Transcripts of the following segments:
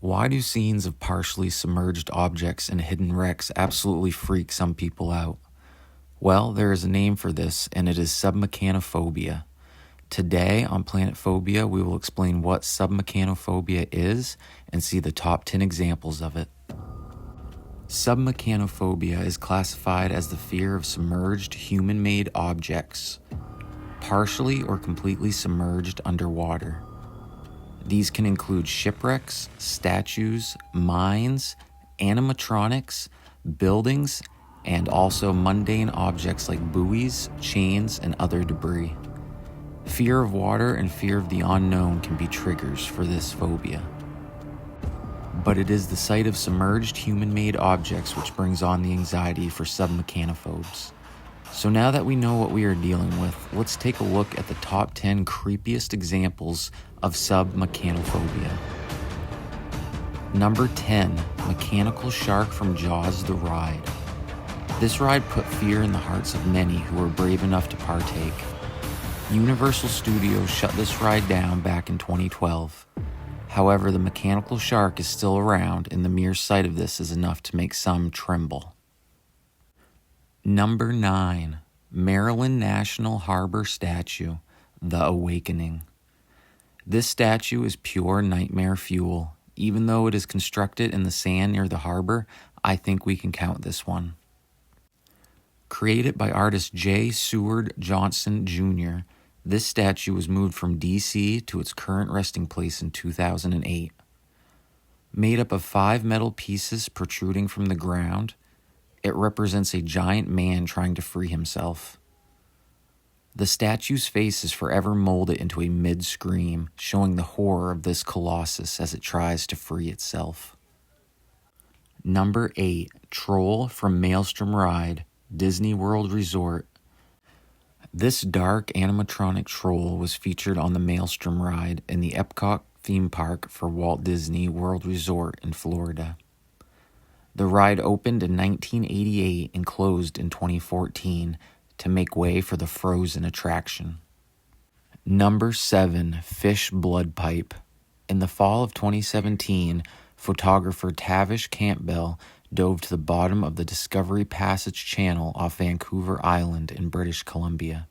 Why do scenes of partially submerged objects and hidden wrecks absolutely freak some people out? Well, there is a name for this, and it is submechanophobia. Today on Planet Phobia, we will explain what submechanophobia is and see the top 10 examples of it. Submechanophobia is classified as the fear of submerged human-made objects, partially or completely submerged underwater. These can include shipwrecks, statues, mines, animatronics, buildings, and also mundane objects like buoys, chains, and other debris. Fear of water and fear of the unknown can be triggers for this phobia. But it is the sight of submerged human-made objects which brings on the anxiety for submechanophobes. So now that we know what we are dealing with, let's take a look at the top 10 creepiest examples of submechanophobia. Number 10, mechanical shark from Jaws the ride. This ride put fear in the hearts of many who were brave enough to partake. Universal Studios shut this ride down back in 2012. However, the mechanical shark is still around, and the mere sight of this is enough to make some tremble. Number 9, Maryland National Harbor Statue, The Awakening. This statue is pure nightmare fuel. Even though it is constructed in the sand near the harbor, I think we can count this one. Created by artist J. Seward Johnson Jr., this statue was moved from D.C. to its current resting place in 2008. Made up of 5 metal pieces protruding from the ground, it represents a giant man trying to free himself. The statue's face is forever molded into a mid-scream, showing the horror of this colossus as it tries to free itself. Number 8, Troll from Maelstrom Ride, Disney World Resort. This dark animatronic troll was featured on the Maelstrom Ride in the Epcot theme park for Walt Disney World Resort in Florida. The ride opened in 1988 and closed in 2014 to make way for the Frozen attraction. Number 7, Fish Blood Pipe. In the fall of 2017, photographer Tavish Campbell dove to the bottom of the Discovery Passage Channel off Vancouver Island in British Columbia.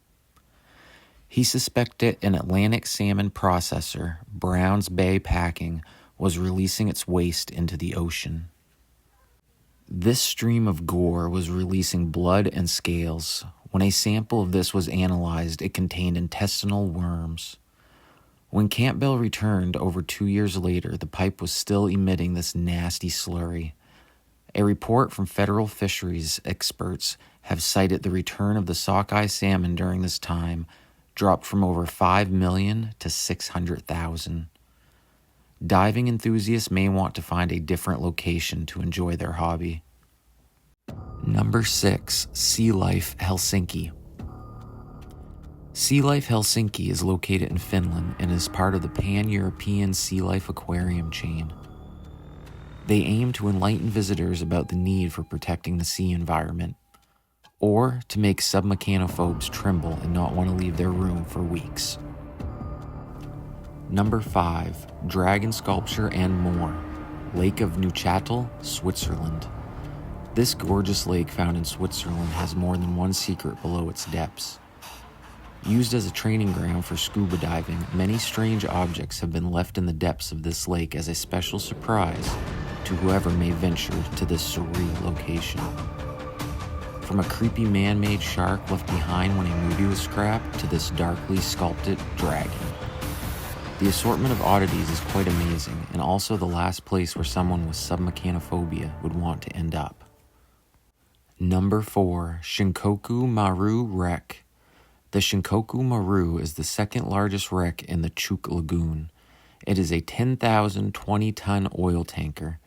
He suspected an Atlantic salmon processor, Browns Bay Packing, was releasing its waste into the ocean. This stream of gore was releasing blood and scales. When a sample of this was analyzed, it contained intestinal worms. When Campbell returned over 2 years later, the pipe was still emitting this nasty slurry. A report from federal fisheries experts have cited the return of the sockeye salmon during this time dropped from over 5 million to 600,000. Diving enthusiasts may want to find a different location to enjoy their hobby. Number 6, Sea Life Helsinki. Sea Life Helsinki is located in Finland and is part of the Pan-European Sea Life Aquarium chain. They aim to enlighten visitors about the need for protecting the sea environment, or to make submechanophobes tremble and not want to leave their room for weeks. Number 5, Dragon Sculpture and More, Lake of Neuchâtel, Switzerland. This gorgeous lake found in Switzerland has more than one secret below its depths. Used as a training ground for scuba diving, many strange objects have been left in the depths of this lake as a special surprise to whoever may venture to this surreal location. From a creepy man-made shark left behind when a movie was scrapped to this darkly sculpted dragon. The assortment of oddities is quite amazing, and also the last place where someone with submechanophobia would want to end up. Number 4, Shinkoku Maru Wreck. The Shinkoku Maru is the second largest wreck in the Chuuk Lagoon. It is a 10,000 20-ton oil tanker.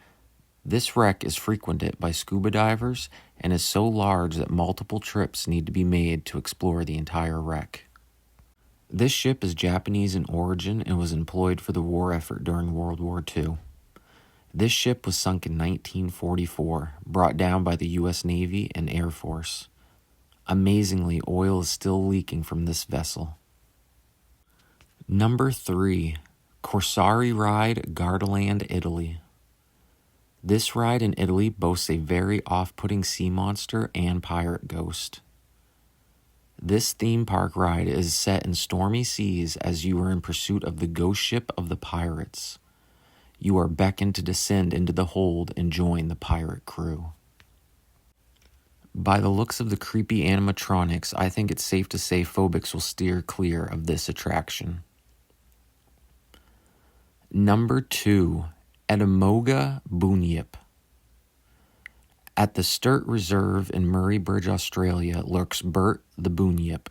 This wreck is frequented by scuba divers and is so large that multiple trips need to be made to explore the entire wreck. This ship is Japanese in origin and was employed for the war effort during World War II. This ship was sunk in 1944, brought down by the U.S. Navy and Air Force. Amazingly, oil is still leaking from this vessel. Number 3, Corsari Ride, Gardaland, Italy. This ride in Italy boasts a very off-putting sea monster and pirate ghost. This theme park ride is set in stormy seas as you are in pursuit of the ghost ship of the pirates. You are beckoned to descend into the hold and join the pirate crew. By the looks of the creepy animatronics, I think it's safe to say phobics will steer clear of this attraction. Number 2, Etimoga Bunyip. At the Sturt Reserve in Murray Bridge, Australia, lurks Bert the Bunyip.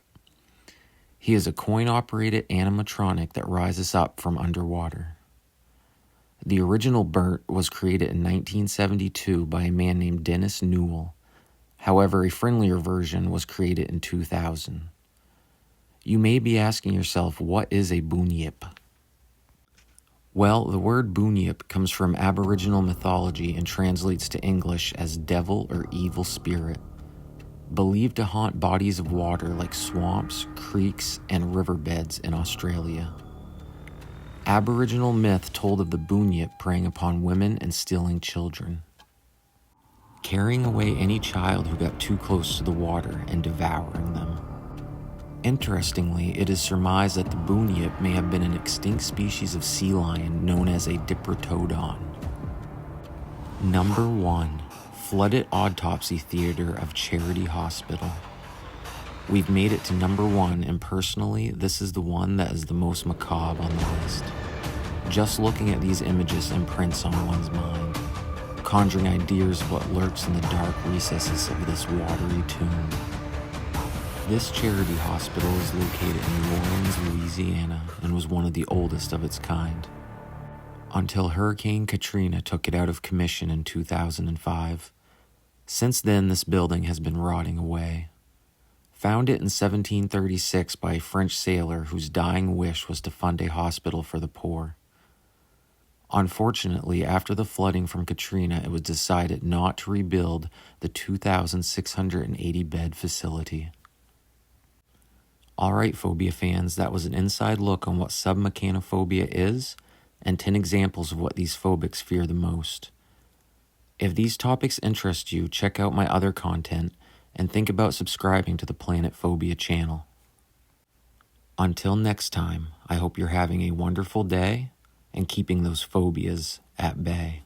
He is a coin-operated animatronic that rises up from underwater. The original Bert was created in 1972 by a man named Dennis Newell. However, a friendlier version was created in 2000. You may be asking yourself, what is a bunyip? Well, the word bunyip comes from Aboriginal mythology and translates to English as devil or evil spirit, believed to haunt bodies of water like swamps, creeks, and riverbeds in Australia. Aboriginal myth told of the bunyip preying upon women and stealing children, carrying away any child who got too close to the water and devouring them. Interestingly, it is surmised that the bunyip may have been an extinct species of sea lion known as a diprotodon. Number 1, Flooded Autopsy Theater of Charity Hospital. We've made it to number 1, and personally, this is the one that is the most macabre on the list. Just looking at these images imprints on one's mind, conjuring ideas of what lurks in the dark recesses of this watery tomb. This charity hospital is located in New Orleans, Louisiana, and was one of the oldest of its kind, until Hurricane Katrina took it out of commission in 2005. Since then, this building has been rotting away. Founded in 1736 by a French sailor whose dying wish was to fund a hospital for the poor. Unfortunately, after the flooding from Katrina, it was decided not to rebuild the 2,680-bed facility. Alright, Phobia fans, that was an inside look on what submechanophobia is, and 10 examples of what these phobics fear the most. If these topics interest you, check out my other content, and think about subscribing to the Planet Phobia channel. Until next time, I hope you're having a wonderful day, and keeping those phobias at bay.